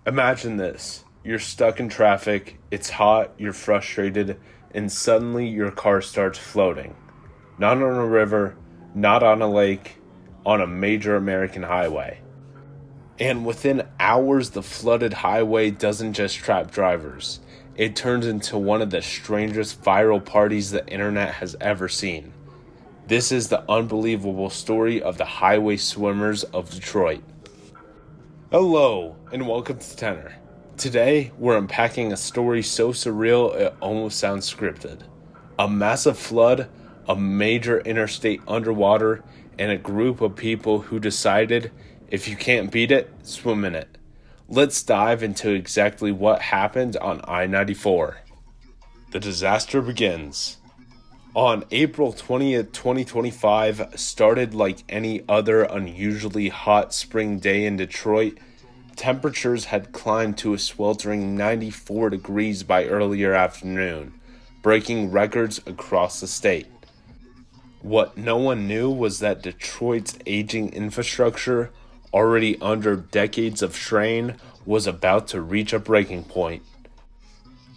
Imagine this. You're stuck in traffic, it's hot, you're frustrated, and suddenly your car starts floating. Not on a river, not on a lake, on a major American highway. And within hours, the flooded highway doesn't just trap drivers. It turns into one of the strangest viral parties the internet has ever seen. This is the unbelievable story of the highway swimmers of Detroit. Hello, and welcome to Tenor. Today, we're unpacking a story so surreal it almost sounds scripted. A massive flood, a major interstate underwater, and a group of people who decided, if you can't beat it, swim in it. Let's dive into exactly what happened on I-94. The disaster begins. On April 20th, 2025, started like any other unusually hot spring day in Detroit. Temperatures had climbed to a sweltering 94 degrees by earlier afternoon, breaking records across the state. What no one knew was that Detroit's aging infrastructure, already under decades of strain, was about to reach a breaking point.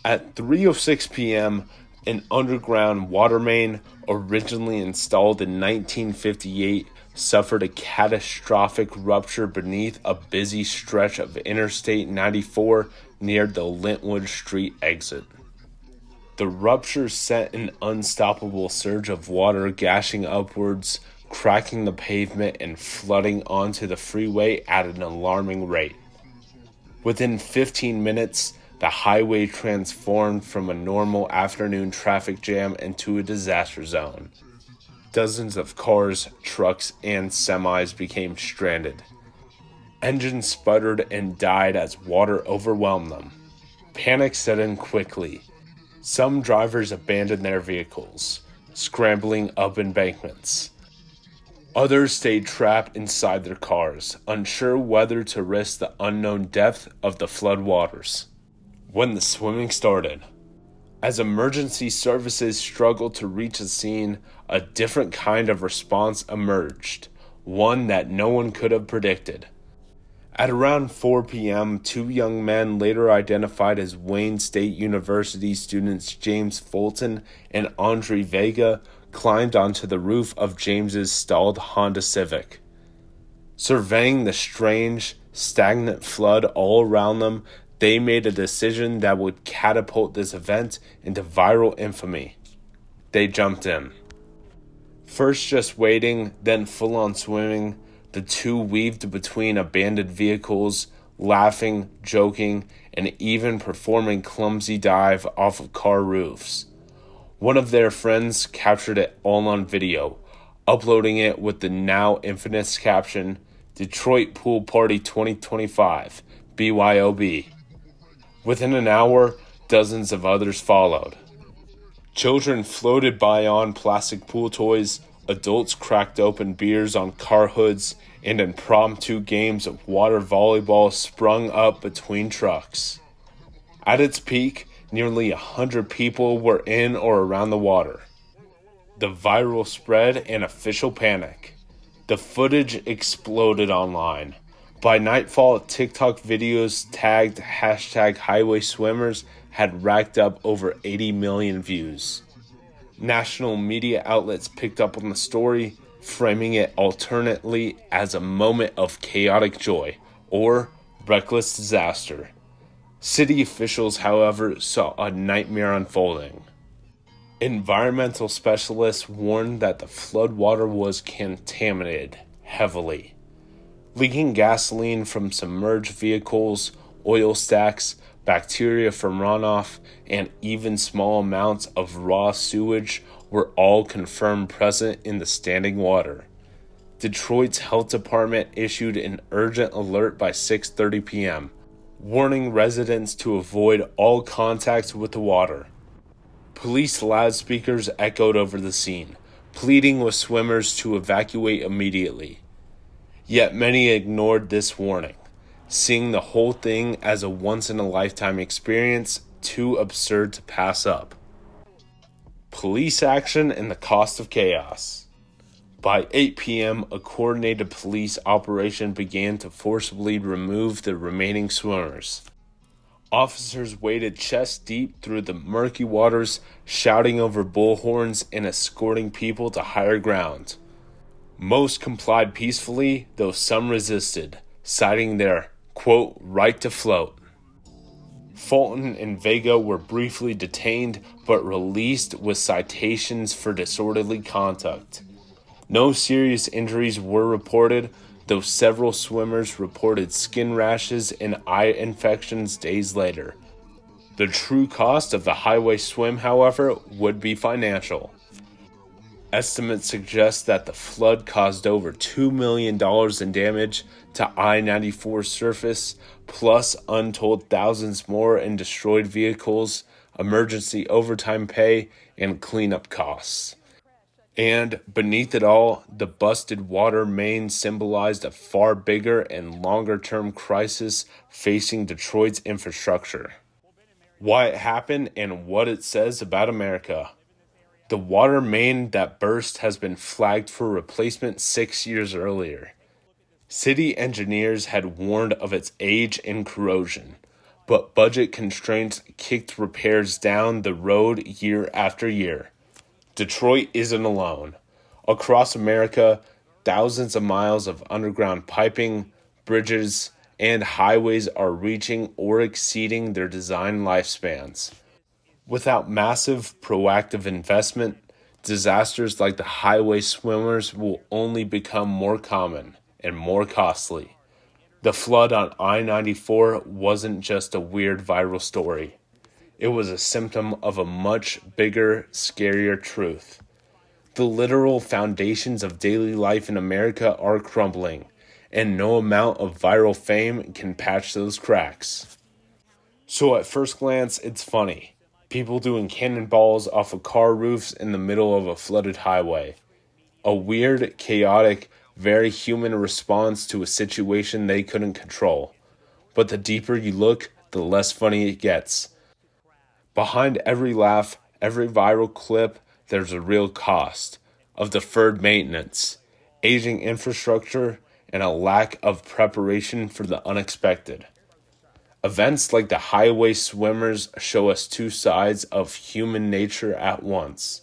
At 3:06 p.m., an underground water main, originally installed in 1958, suffered a catastrophic rupture beneath a busy stretch of Interstate 94 near the Lintwood Street exit. The rupture sent an unstoppable surge of water gashing upwards, cracking the pavement and flooding onto the freeway at an alarming rate. Within 15 minutes, the highway transformed from a normal afternoon traffic jam into a disaster zone. Dozens of cars, trucks, and semis became stranded. Engines sputtered and died as water overwhelmed them. Panic set in quickly. Some drivers abandoned their vehicles, scrambling up embankments. Others stayed trapped inside their cars, unsure whether to risk the unknown depth of the flood waters. When the swimming started, as emergency services struggled to reach the scene, a different kind of response emerged, one that no one could have predicted. At around 4 p.m., two young men, later identified as Wayne State University students James Fulton and Andre Vega, climbed onto the roof of James's stalled Honda Civic. Surveying the strange, stagnant flood all around them, they made a decision that would catapult this event into viral infamy. They jumped in. First just wading, then full-on swimming, the two weaved between abandoned vehicles, laughing, joking, and even performing clumsy dive off of car roofs. One of their friends captured it all on video, uploading it with the now infamous caption, "Detroit Pool Party 2025, BYOB." Within an hour, dozens of others followed. Children floated by on plastic pool toys, adults cracked open beers on car hoods, and impromptu games of water volleyball sprung up between trucks. At its peak, nearly 100 people were in or around the water. The viral spread and official panic. The footage exploded online. By nightfall, TikTok videos tagged #HighwaySwimmers had racked up over 80 million views. National media outlets picked up on the story, framing it alternately as a moment of chaotic joy or reckless disaster. City officials, however, saw a nightmare unfolding. Environmental specialists warned that the floodwater was contaminated heavily. Leaking gasoline from submerged vehicles, oil stacks, bacteria from runoff, and even small amounts of raw sewage were all confirmed present in the standing water. Detroit's health department issued an urgent alert by 6:30 p.m., warning residents to avoid all contact with the water. Police loudspeakers echoed over the scene, pleading with swimmers to evacuate immediately. Yet many ignored this warning, seeing the whole thing as a once-in-a-lifetime experience too absurd to pass up. Police action and the cost of chaos. By 8 p.m., a coordinated police operation began to forcibly remove the remaining swimmers. Officers waded chest deep through the murky waters, shouting over bullhorns and escorting people to higher ground. Most complied peacefully, though some resisted, citing their, quote, right to float. Fulton and Vega were briefly detained but released with citations for disorderly conduct. No serious injuries were reported, though several swimmers reported skin rashes and eye infections days later. The true cost of the highway swim, however, would be financial. Estimates suggest that the flood caused over $2 million in damage to I-94 surface, plus untold thousands more in destroyed vehicles, emergency overtime pay, and cleanup costs. And beneath it all, the busted water main symbolized a far bigger and longer-term crisis facing Detroit's infrastructure. Why it happened and what it says about America. The water main that burst has been flagged for replacement 6 years earlier. City engineers had warned of its age and corrosion, but budget constraints kicked repairs down the road year after year. Detroit isn't alone. Across America, thousands of miles of underground piping, bridges, and highways are reaching or exceeding their design lifespans. Without massive, proactive investment, disasters like the highway swimmers will only become more common and more costly. The flood on I-94 wasn't just a weird viral story. It was a symptom of a much bigger, scarier truth. The literal foundations of daily life in America are crumbling, and no amount of viral fame can patch those cracks. So at first glance, it's funny. People doing cannonballs off of car roofs in the middle of a flooded highway. A weird, chaotic, very human response to a situation they couldn't control. But the deeper you look, the less funny it gets. Behind every laugh, every viral clip, there's a real cost of deferred maintenance, aging infrastructure, and a lack of preparation for the unexpected. Events like the highway swimmers show us two sides of human nature at once.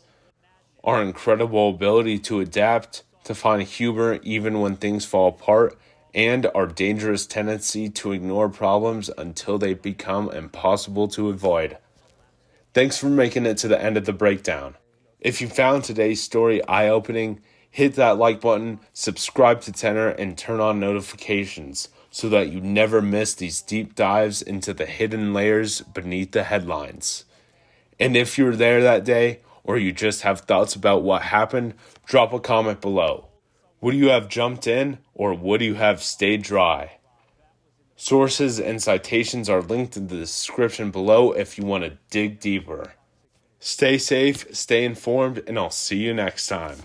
Our incredible ability to adapt, to find humor even when things fall apart, and our dangerous tendency to ignore problems until they become impossible to avoid. Thanks for making it to the end of the breakdown. If you found today's story eye-opening, hit that like button, subscribe to Tenor, and turn on notifications so that you never miss these deep dives into the hidden layers beneath the headlines. And if you're there that day, or you just have thoughts about what happened, drop a comment below. Would you have jumped in, or would you have stayed dry? Sources and citations are linked in the description below if you want to dig deeper. Stay safe, stay informed, and I'll see you next time.